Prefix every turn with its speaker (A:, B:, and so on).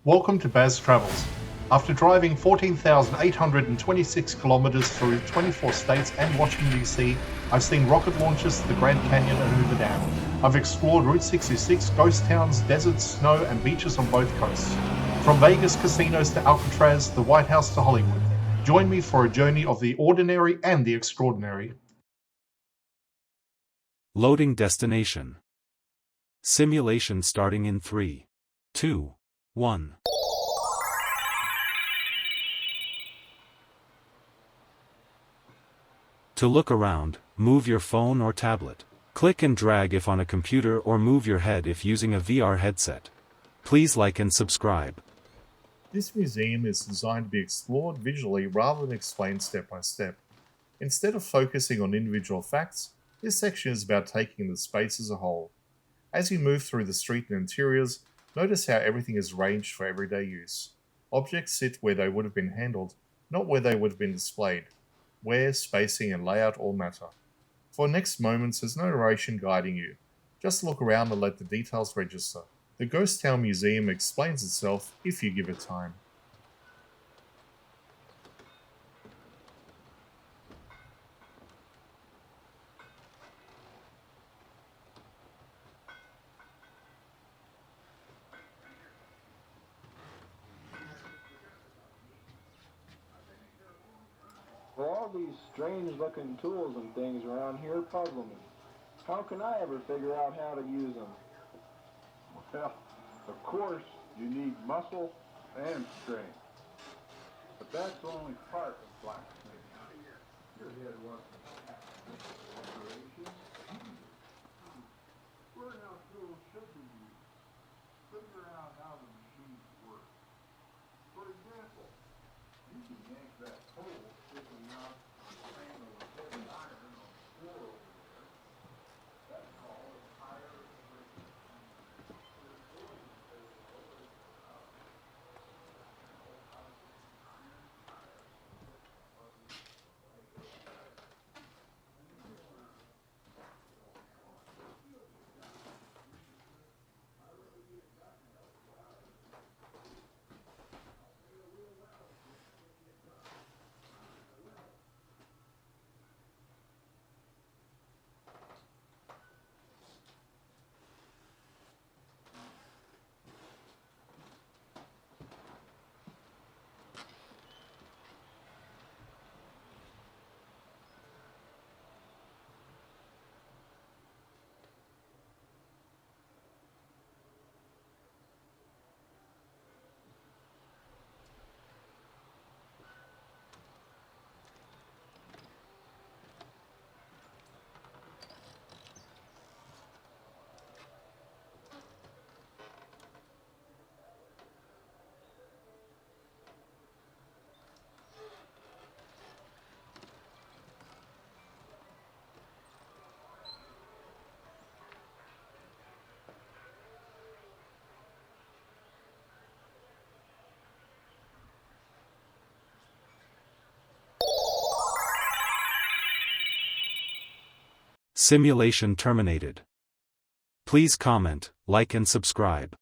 A: Welcome to Baz Travels. After driving 14,826 kilometers through 24 states and Washington, D.C., I've seen rocket launches to the Grand Canyon and Hoover Dam. I've explored Route 66, ghost towns, deserts, snow, and beaches on both coasts. From Vegas casinos to Alcatraz, the White House to Hollywood. Join me for a journey of the ordinary and the extraordinary.
B: Loading destination. Simulation starting in 3, 2, 1. To look around, move your phone or tablet. Click and drag if on a computer or move your head if using a VR headset. Please like and subscribe.
A: This museum is designed to be explored visually rather than explained step by step. Instead of focusing on individual facts, this section is about taking the space as a whole. As you move through the street and interiors, notice how everything is arranged for everyday use. Objects sit where they would have been handled, not where they would have been displayed. Where, spacing, and layout all matter. For next moments, there's no narration guiding you. Just look around and let the details register. The Ghost Town Museum explains itself if you give it time.
C: All these strange-looking tools and things around here puzzle me. How can I ever figure out how to use them?
D: Well, of course, you need muscle and strength. But that's only part of blacksmithing. Your head wasn't operation. Learn how tools should be used. Figure out how the machines work. For example, you can yank that pole sticking out on the panel of heavy iron on the floor over there. That's called a tire pressure.
B: Simulation terminated. Please comment, like and subscribe.